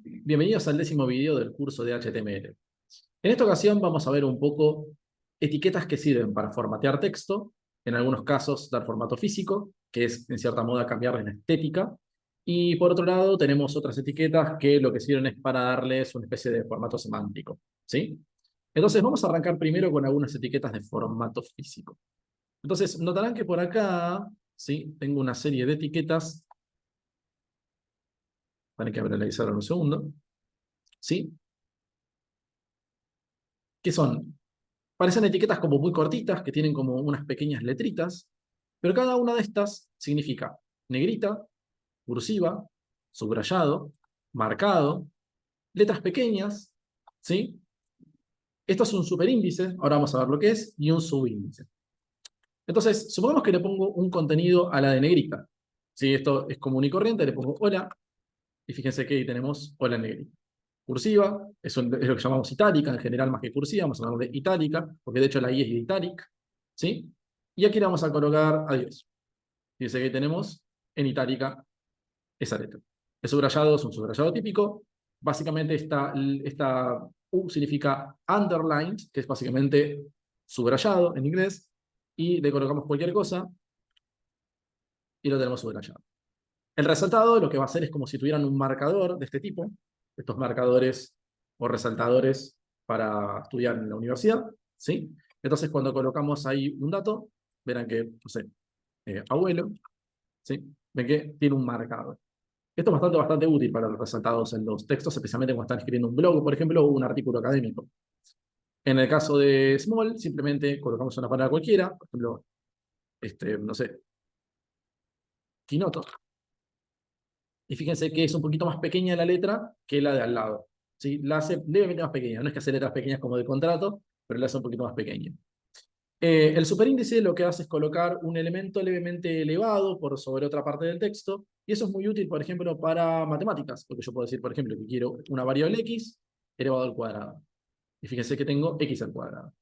Bienvenidos al 10º video del curso de HTML. En esta ocasión vamos a ver un poco etiquetas que sirven para formatear texto, en algunos casos dar formato físico, que es en cierta modo cambiarle la estética, y por otro lado tenemos otras etiquetas que lo que sirven es para darles una especie de formato semántico, ¿sí? Entonces vamos a arrancar primero con algunas etiquetas de formato físico. Entonces notarán que por acá, ¿sí? Tengo una serie de etiquetas, para que analizarlo un segundo, ¿sí? Que son, parecen etiquetas como muy cortitas, que tienen como unas pequeñas letritas, pero cada una de estas significa negrita, cursiva, subrayado, marcado, letras pequeñas, ¿sí? Esto es un superíndice, ahora vamos a ver lo que es, y un subíndice. Entonces, supongamos que le pongo un contenido a la de negrita. ¿Sí? Esto es común y corriente, le pongo hola, y fíjense que ahí tenemos hola en negrita. Cursiva, es lo que llamamos itálica, en general más que cursiva, vamos a hablar de itálica, porque de hecho la I es de italic, ¿sí? Y aquí le vamos a colocar adiós. Fíjense que ahí tenemos en itálica esa letra. El subrayado es un subrayado típico. Básicamente esta U significa underlined, que es básicamente subrayado en inglés, y le colocamos cualquier cosa y lo tenemos subrayado. El resaltado lo que va a hacer es como si tuvieran un marcador de este tipo, estos marcadores o resaltadores para estudiar en la universidad, ¿sí? Entonces cuando colocamos ahí un dato, verán que, no sé, abuelo, ¿sí? Ven que tiene un marcador. Esto es bastante útil para los resaltados en los textos, especialmente cuando están escribiendo un blog, por ejemplo, o un artículo académico. En el caso de small, simplemente colocamos una palabra cualquiera, por ejemplo, no sé, Kinoto, y fíjense que es un poquito más pequeña la letra que la de al lado. ¿Sí? La hace levemente más pequeña. No es que hace letras pequeñas como de contrato, pero la hace un poquito más pequeña. El superíndice lo que hace es colocar un elemento levemente elevado por sobre otra parte del texto, y eso es muy útil, por ejemplo, para matemáticas, porque yo puedo decir, por ejemplo, que quiero una variable x elevado al cuadrado. Y fíjense que tengo x al cuadrado.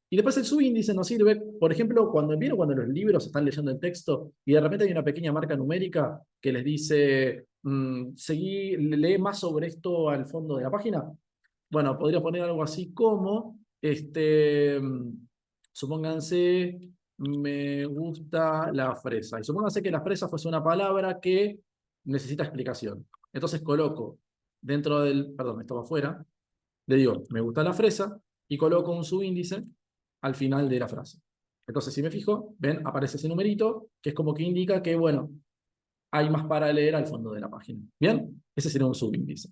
Y después el subíndice nos sirve, por ejemplo, cuando los libros están leyendo el texto y de repente hay una pequeña marca numérica que les dice, lee más sobre esto al fondo de la página. Bueno, podría poner algo así como, supónganse, me gusta la fresa. Y supónganse que la fresa fuese una palabra que necesita explicación. Entonces coloco dentro del, perdón, esto va afuera, le digo, me gusta la fresa, y coloco un subíndice al final de la frase. Entonces, si me fijo, ven, aparece ese numerito, que es como que indica que, bueno, hay más para leer al fondo de la página. ¿Bien? Ese sería un subíndice.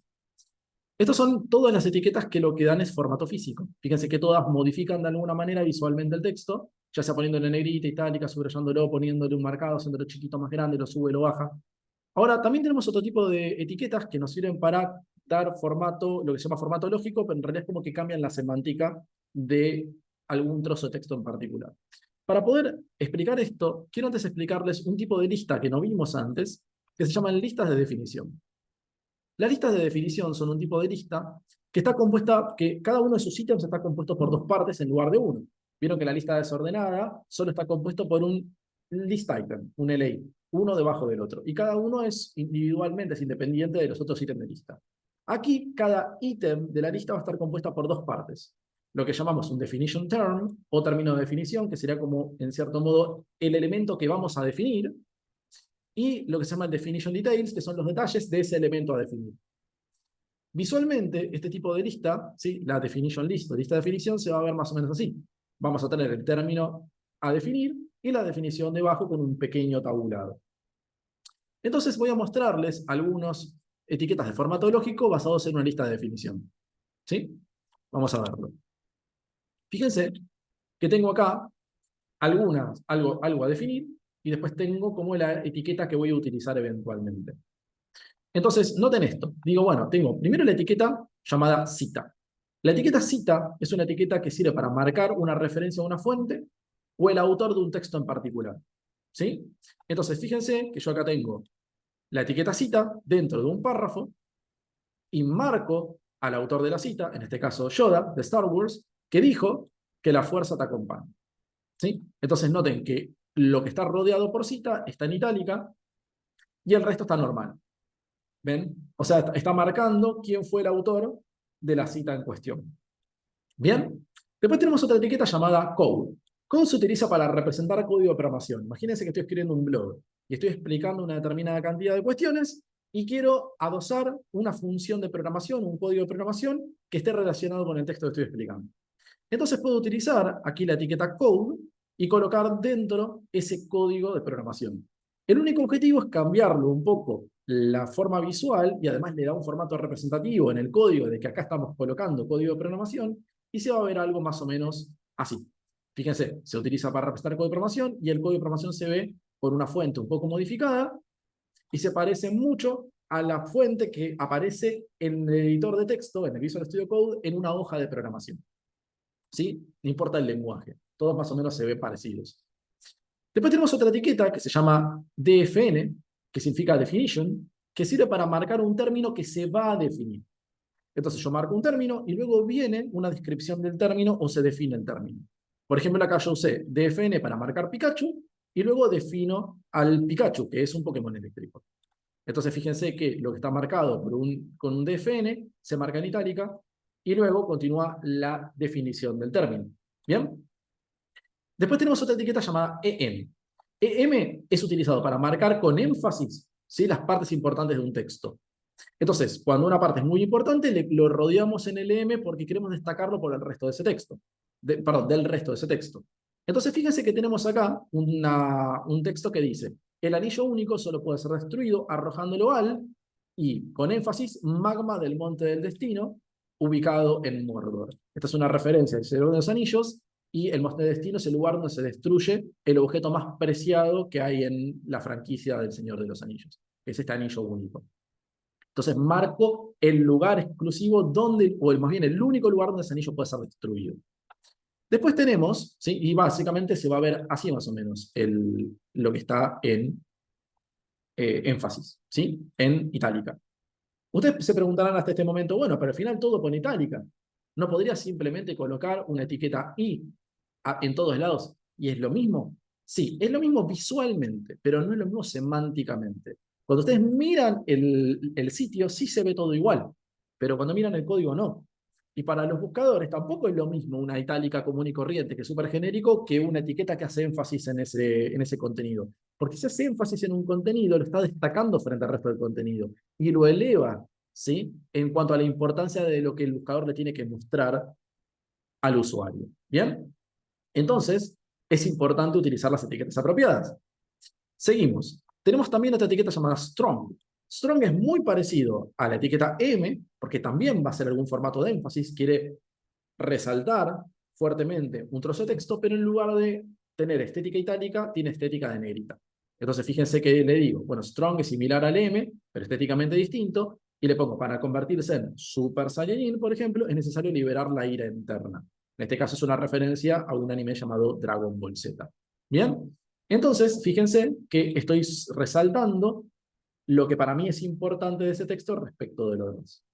Estas son todas las etiquetas que lo que dan es formato físico. Fíjense que todas modifican de alguna manera visualmente el texto, ya sea poniéndole negrita, itálica, subrayándolo, poniéndole un marcado, haciéndolo chiquito más grande, lo sube, lo baja. Ahora, también tenemos otro tipo de etiquetas que nos sirven para dar formato, lo que se llama formato lógico, pero en realidad es como que cambian la semántica de algún trozo de texto en particular. Para poder explicar esto, quiero antes explicarles un tipo de lista que no vimos antes, que se llaman listas de definición. Las listas de definición son un tipo de lista que está compuesta, que cada uno de sus ítems está compuesto por dos partes en lugar de uno. Vieron que la lista desordenada solo está compuesto por un list item, un LI, uno debajo del otro. Y cada uno es individualmente, es independiente de los otros ítems de lista. Aquí, cada ítem de la lista va a estar compuesta por dos partes. Lo que llamamos un definition term o término de definición, que sería como, en cierto modo, el elemento que vamos a definir, y lo que se llama el definition details, que son los detalles de ese elemento a definir. Visualmente, este tipo de lista, ¿sí? La definition list o lista de definición, se va a ver más o menos así. Vamos a tener el término a definir y la definición debajo con un pequeño tabulado. Entonces voy a mostrarles algunas etiquetas de formato lógico basados en una lista de definición. ¿Sí? Vamos a verlo. Fíjense que tengo acá algo a definir, y después tengo como la etiqueta que voy a utilizar eventualmente. Entonces, noten esto. Digo, bueno, tengo primero la etiqueta llamada cita. La etiqueta cita es una etiqueta que sirve para marcar una referencia a una fuente o el autor de un texto en particular. ¿Sí? Entonces, fíjense que yo acá tengo la etiqueta cita dentro de un párrafo y marco al autor de la cita, en este caso Yoda, de Star Wars, que dijo que la fuerza te acompaña. ¿Sí? Entonces, noten que lo que está rodeado por cita está en itálica y el resto está normal. ¿Ven? O sea, está marcando quién fue el autor de la cita en cuestión. ¿Bien? Después tenemos otra etiqueta llamada code. Code se utiliza para representar código de programación. Imagínense que estoy escribiendo un blog y estoy explicando una determinada cantidad de cuestiones y quiero adosar una función de programación, un código de programación que esté relacionado con el texto que estoy explicando. Entonces puedo utilizar aquí la etiqueta code y colocar dentro ese código de programación. El único objetivo es cambiarlo un poco la forma visual y además le da un formato representativo en el código de que acá estamos colocando código de programación y se va a ver algo más o menos así. Fíjense, se utiliza para representar código de programación y el código de programación se ve por una fuente un poco modificada y se parece mucho a la fuente que aparece en el editor de texto, en el Visual Studio Code, en una hoja de programación. ¿Sí? No importa el lenguaje, todos más o menos se ven parecidos. Después tenemos otra etiqueta que se llama DFN, que significa definition, que sirve para marcar un término que se va a definir. Entonces yo marco un término y luego viene una descripción del término o se define el término. Por ejemplo, acá yo usé DFN para marcar Pikachu y luego defino al Pikachu, que es un Pokémon eléctrico. Entonces fíjense que lo que está marcado con un DFN se marca en itálica y luego continúa la definición del término. ¿Bien? Después tenemos otra etiqueta llamada EM. EM es utilizado para marcar con énfasis, ¿sí?, las partes importantes de un texto. Entonces, cuando una parte es muy importante, lo rodeamos en el EM porque queremos destacarlo por el resto de ese texto. Perdón, del resto de ese texto. Entonces, fíjense que tenemos acá un texto que dice: el anillo único solo puede ser destruido arrojándolo al, y con énfasis, magma del monte del destino, ubicado en Mordor. Esta es una referencia al Señor de los Anillos, y el monte del destino es el lugar donde se destruye el objeto más preciado que hay en la franquicia del Señor de los Anillos, que es este anillo único. Entonces marco el lugar exclusivo donde, o más bien el único lugar donde ese anillo puede ser destruido. Después tenemos, ¿sí?, y básicamente se va a ver así más o menos lo que está en énfasis, ¿sí?, en itálica. Ustedes se preguntarán hasta este momento, bueno, pero al final todo con itálica. ¿No podría simplemente colocar una etiqueta I en todos lados y es lo mismo? Sí, es lo mismo visualmente, pero no es lo mismo semánticamente. Cuando ustedes miran el sitio, sí se ve todo igual, pero cuando miran el código, no. Y para los buscadores tampoco es lo mismo una itálica común y corriente, que es súper genérico, que una etiqueta que hace énfasis en ese contenido. Porque si hace énfasis en un contenido, lo está destacando frente al resto del contenido y lo eleva, ¿sí?, en cuanto a la importancia de lo que el buscador le tiene que mostrar al usuario. ¿Bien? Entonces, es importante utilizar las etiquetas apropiadas. Seguimos. Tenemos también otra etiqueta llamada strong. Strong es muy parecido a la etiqueta M, porque también va a ser algún formato de énfasis, quiere resaltar fuertemente un trozo de texto, pero en lugar de tener estética itálica, tiene estética de negrita. Entonces, fíjense que le digo, bueno, strong es similar al M, pero estéticamente distinto, y le pongo, para convertirse en Super Saiyajin, por ejemplo, es necesario liberar la ira interna. En este caso es una referencia a un anime llamado Dragon Ball Z. ¿Bien? Entonces, fíjense que estoy resaltando lo que para mí es importante de ese texto respecto de lo demás.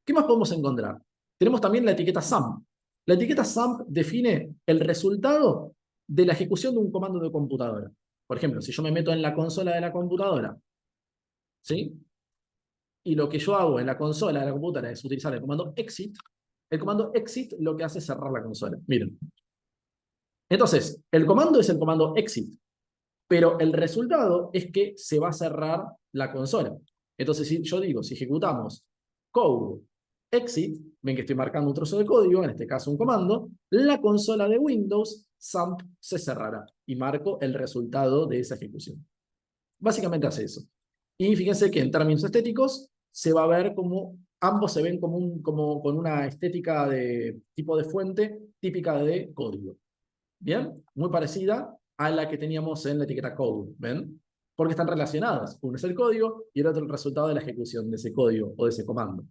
¿Qué más podemos encontrar? Tenemos también la etiqueta SAMP. La etiqueta SAMP define el resultado de la ejecución de un comando de computadora. Por ejemplo, si yo me meto en la consola de la computadora, ¿sí?, y lo que yo hago en la consola de la computadora es utilizar el comando exit lo que hace es cerrar la consola. Miren. Entonces, el comando es el comando exit, pero el resultado es que se va a cerrar la consola. Entonces, si yo digo, si ejecutamos code exit, ven que estoy marcando un trozo de código, en este caso un comando, la consola de Windows SAMP se cerrará y marco el resultado de esa ejecución. Básicamente hace eso. Y fíjense que en términos estéticos se va a ver como ambos se ven como con una estética de tipo de fuente típica de código. ¿Bien? Muy parecida a la que teníamos en la etiqueta code, ¿ven? Porque están relacionadas. Uno es el código y el otro el resultado de la ejecución de ese código o de ese comando.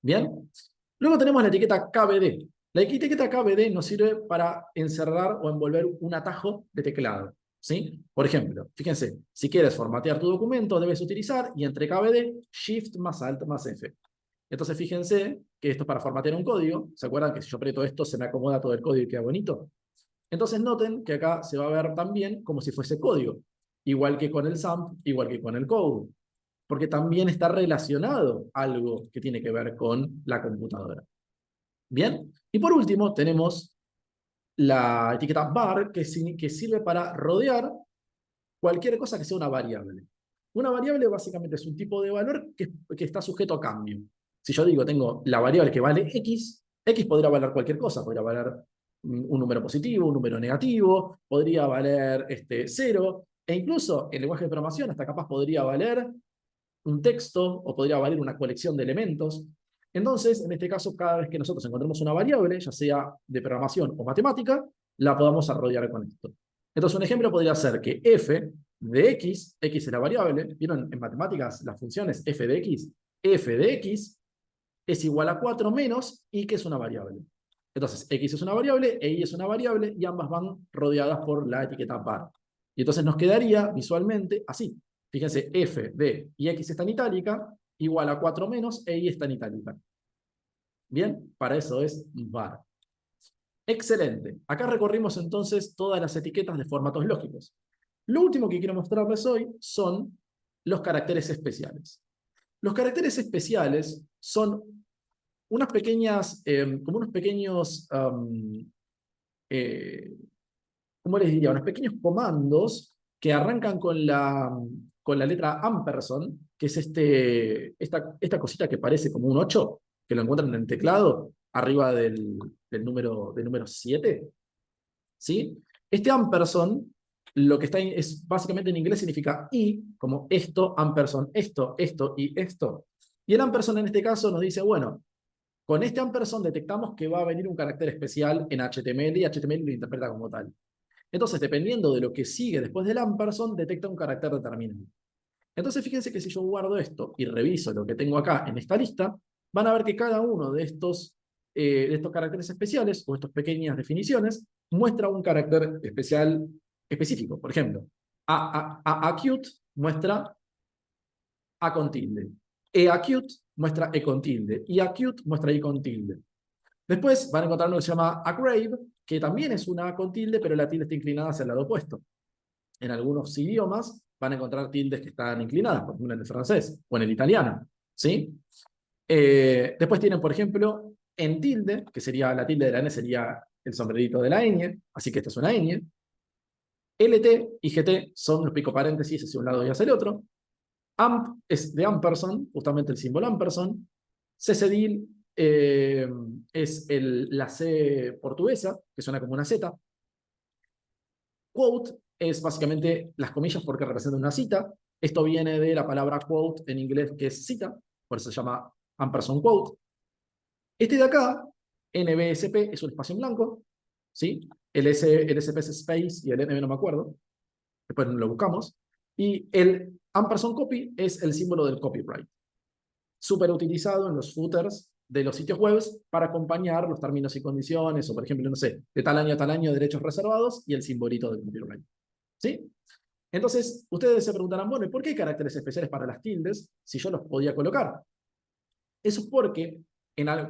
¿Bien? Luego tenemos la etiqueta KBD. La etiqueta KBD nos sirve para encerrar o envolver un atajo de teclado, ¿sí? Por ejemplo, fíjense, si quieres formatear tu documento, debes utilizar, y entre KBD, Shift más Alt más F. Entonces fíjense que esto es para formatear un código. ¿Se acuerdan que si yo aprieto esto se me acomoda todo el código y queda bonito? Entonces noten que acá se va a ver también como si fuese código, igual que con el SAMP, igual que con el code. porque también está relacionado algo que tiene que ver con la computadora. Bien, y por último tenemos la etiqueta var, que sirve para rodear cualquier cosa que sea una variable. Una variable básicamente es un tipo de valor que está sujeto a cambio. Si yo digo, tengo la variable que vale x, x podría valer cualquier cosa, podría valer un número positivo, un número negativo, podría valer 0, e incluso el lenguaje de programación hasta capaz podría valer un texto o podría valer una colección de elementos. Entonces, en este caso, cada vez que nosotros encontremos una variable, ya sea de programación o matemática, la podamos rodear con esto. Entonces, un ejemplo podría ser que f de x, x es la variable, ¿vieron en matemáticas las funciones f de x? F de x es igual a 4 menos y, que es una variable. Entonces, x es una variable e y es una variable, y ambas van rodeadas por la etiqueta var. Y entonces nos quedaría visualmente así. Fíjense, f de y x está en itálica, igual a 4 menos e y está en itálica. Bien, para eso es var. Excelente. Acá recorrimos entonces todas las etiquetas de formatos lógicos. Lo último que quiero mostrarles hoy son los caracteres especiales. Los caracteres especiales son unas pequeñas, como unos pequeños, ¿cómo les diría? Unos pequeños comandos que arrancan con la letra ampersand, que es esta cosita que parece como un 8, que lo encuentran en el teclado, arriba del número 7. ¿Sí? Este ampersand, lo que está es básicamente en inglés significa y, como esto, ampersand, esto, esto y esto. Y el ampersand en este caso nos dice, bueno, con este ampersand detectamos que va a venir un carácter especial en HTML y HTML lo interpreta como tal. Entonces, dependiendo de lo que sigue después del ampersand, detecta un carácter determinado. Entonces, fíjense que si yo guardo esto y reviso lo que tengo acá en esta lista, van a ver que cada uno de estos caracteres especiales, o estas pequeñas definiciones, muestra un carácter especial específico. Por ejemplo, acute muestra A con tilde. Acute muestra E con tilde. Y acute muestra I con tilde. Después van a encontrar uno que se llama grave, que también es una A con tilde, pero la tilde está inclinada hacia el lado opuesto. En algunos idiomas van a encontrar tildes que están inclinadas, por ejemplo en el francés o en el italiano. ¿Sí? Después tienen, por ejemplo, en tilde, que sería la tilde de la N, sería el sombrerito de la ñ, así que esta es una ñ. LT y GT son los pico paréntesis hacia un lado y hacia el otro. AMP es de ampersand, justamente el símbolo ampersand. CCDIL es la C portuguesa, que suena como una Z. Quote es básicamente las comillas porque representan una cita. Esto viene de la palabra quote en inglés, que es cita, por eso se llama ampersand quote. Este de acá, NBSP, es un espacio en blanco, ¿sí? El SP es space y el NB no me acuerdo. Después lo buscamos. Y el ampersand copy es el símbolo del copyright, súper utilizado en los footers de los sitios web para acompañar los términos y condiciones, o por ejemplo, no sé, de tal año a tal año, derechos reservados, y el simbolito del copyright. ¿Sí? Entonces, ustedes se preguntarán, bueno, ¿y por qué hay caracteres especiales para las tildes si yo los podía colocar? Eso es porque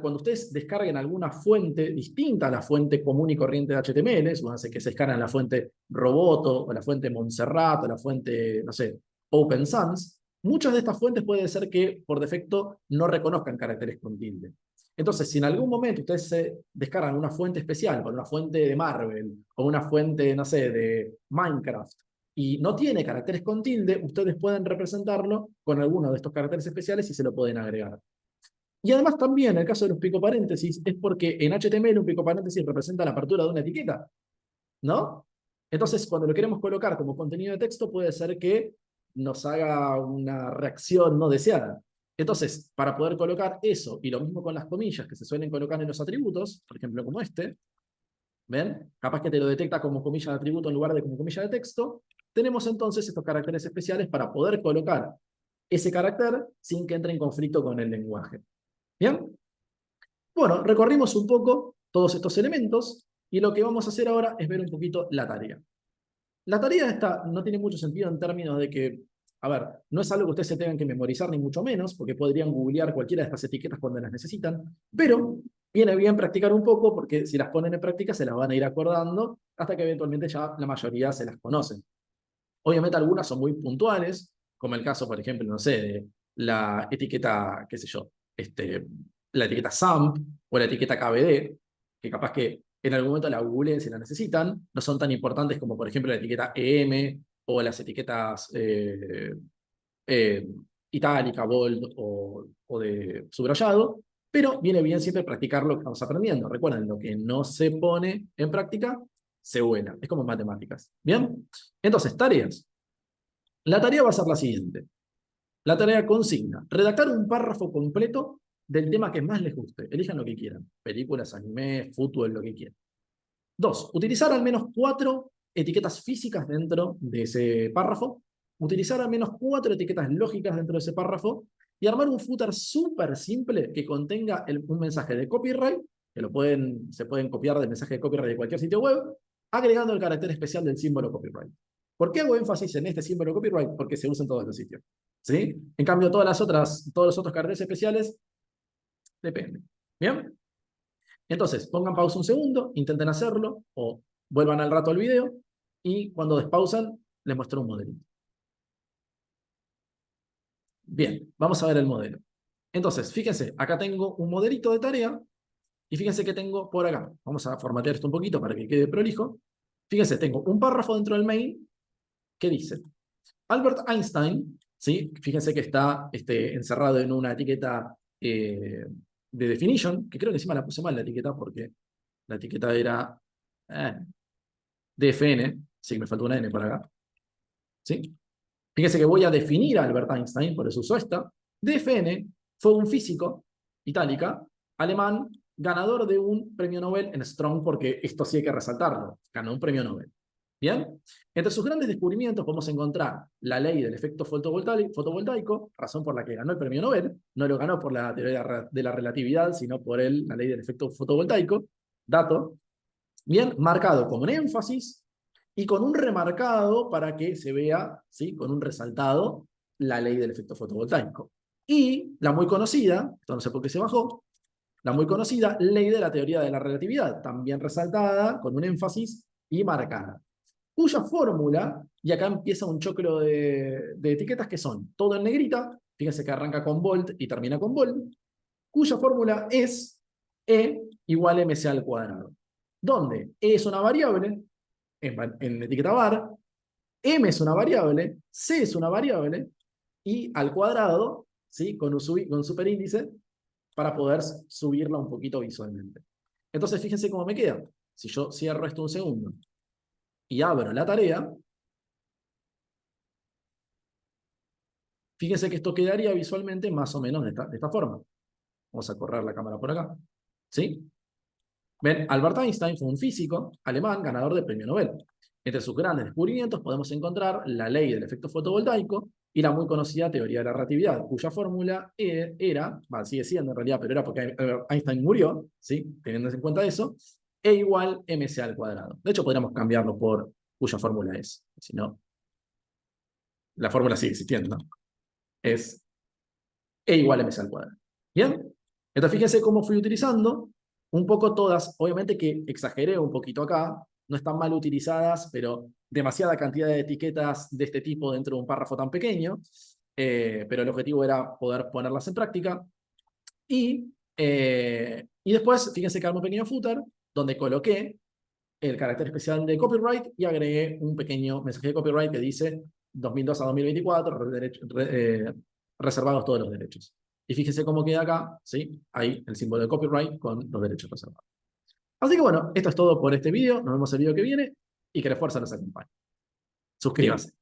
cuando ustedes descarguen alguna fuente distinta a la fuente común y corriente de HTML, supónganse que se descargan la fuente Roboto, o la fuente Montserrat, o la fuente, no sé, Open Sans, muchas de estas fuentes puede ser que por defecto no reconozcan caracteres con tilde. Entonces, si en algún momento ustedes se descargan una fuente especial, con una fuente de Marvel, o una fuente, no sé, de Minecraft, y no tiene caracteres con tilde, ustedes pueden representarlo con alguno de estos caracteres especiales y se lo pueden agregar. Y además también, en el caso de los pico paréntesis, es porque en HTML un pico paréntesis representa la apertura de una etiqueta, ¿no? Entonces, cuando lo queremos colocar como contenido de texto, puede ser que nos haga una reacción no deseada. Entonces, para poder colocar eso, y lo mismo con las comillas que se suelen colocar en los atributos, por ejemplo, como este, ¿ven? Capaz que te lo detecta como comilla de atributo en lugar de como comilla de texto, tenemos entonces estos caracteres especiales para poder colocar ese carácter sin que entre en conflicto con el lenguaje. ¿Bien? Bueno, recorrimos un poco todos estos elementos y lo que vamos a hacer ahora es ver un poquito la tarea. La tarea esta no tiene mucho sentido en términos de que, a ver, no es algo que ustedes se tengan que memorizar ni mucho menos, porque podrían googlear cualquiera de estas etiquetas cuando las necesitan, pero viene bien practicar un poco porque si las ponen en práctica se las van a ir acordando hasta que eventualmente ya la mayoría se las conocen. Obviamente algunas son muy puntuales, como el caso, por ejemplo, no sé, de la etiqueta, qué sé yo, la etiqueta SAMP o la etiqueta KBD, que capaz que en algún momento la googleen si la necesitan, no son tan importantes como, por ejemplo, la etiqueta EM o las etiquetas eh, itálica, bold o de subrayado, pero viene bien siempre practicar lo que estamos aprendiendo. Recuerden, lo que no se pone en práctica, se vuela. Es como en matemáticas. ¿Bien? Entonces, tareas. La tarea va a ser la siguiente. La tarea consigna redactar un párrafo completo del tema que más les guste. Elijan lo que quieran. Películas, anime, fútbol, lo que quieran. 2. Utilizar al menos 4 etiquetas físicas dentro de ese párrafo. Utilizar al menos 4 etiquetas lógicas dentro de ese párrafo. Y armar un footer súper simple que contenga un mensaje de copyright, que se pueden copiar del mensaje de copyright de cualquier sitio web, agregando el carácter especial del símbolo copyright. ¿Por qué hago énfasis en este símbolo copyright? Porque se usa en todos los sitios. ¿Sí? En cambio, todos los otros caracteres especiales, depende. ¿Bien? Entonces, pongan pausa un segundo, intenten hacerlo, o vuelvan al rato al video, y cuando despausan, les muestro un modelito. Bien, vamos a ver el modelo. Entonces, fíjense, acá tengo un modelito de tarea, y fíjense que tengo por acá. Vamos a formatear esto un poquito para que quede prolijo. Fíjense, tengo un párrafo dentro del main que dice, Albert Einstein, ¿sí? Fíjense que está encerrado en una etiqueta de definition, que creo que encima la puse mal la etiqueta, porque la etiqueta era DFN, sí, me faltó una N por acá. ¿Sí? Fíjense que voy a definir a Albert Einstein, por eso uso esta. DFN fue un físico, itálica, alemán, ganador de un premio Nobel en Strong, porque esto sí hay que resaltarlo, ganó un premio Nobel. ¿Bien? Entre sus grandes descubrimientos podemos encontrar la ley del efecto fotovoltaico, razón por la que ganó el premio Nobel. No lo ganó por la teoría de la relatividad, sino por la ley del efecto fotovoltaico. Dato. Bien, marcado con un énfasis y con un remarcado para que se vea, ¿sí? Con un resaltado, la ley del efecto fotovoltaico. Y la muy conocida, esto no sé por qué se bajó, la muy conocida ley de la teoría de la relatividad, también resaltada, con un énfasis y marcada. Cuya fórmula, y acá empieza un choclo de etiquetas que son todo en negrita, fíjense que arranca con volt y termina con volt, cuya fórmula es E igual mc al cuadrado. Donde E es una variable, en etiqueta var, M es una variable, C es una variable, y al cuadrado, ¿sí? Con un superíndice, para poder subirla un poquito visualmente. Entonces, fíjense cómo me queda. Si yo cierro esto un segundo y abro la tarea, fíjense que esto quedaría visualmente más o menos de esta forma. Vamos a correr la cámara por acá. ¿Sí? ¿Ven? Albert Einstein fue un físico alemán ganador del premio Nobel. Entre sus grandes descubrimientos podemos encontrar la ley del efecto fotovoltaico y la muy conocida teoría de la relatividad, cuya fórmula sigue siendo en realidad, pero era porque Einstein murió, ¿sí? Teniendo en cuenta eso, E igual mc al cuadrado. De hecho, podríamos cambiarlo por cuya fórmula es. Si no, la fórmula sigue existiendo, ¿no? Es E igual mc al cuadrado. ¿Bien? Entonces, fíjense cómo fui utilizando un poco todas, obviamente que exageré un poquito acá, no están mal utilizadas, pero demasiada cantidad de etiquetas de este tipo dentro de un párrafo tan pequeño, pero el objetivo era poder ponerlas en práctica. Y después, fíjense que armé un pequeño footer, donde coloqué el carácter especial de copyright y agregué un pequeño mensaje de copyright que dice 2002 a 2024, reservados todos los derechos. Y fíjense cómo queda acá, ¿sí? Ahí el símbolo de copyright con los derechos reservados. Así que bueno, esto es todo por este video. Nos vemos el video que viene y que la fuerza nos acompañe. Suscríbase.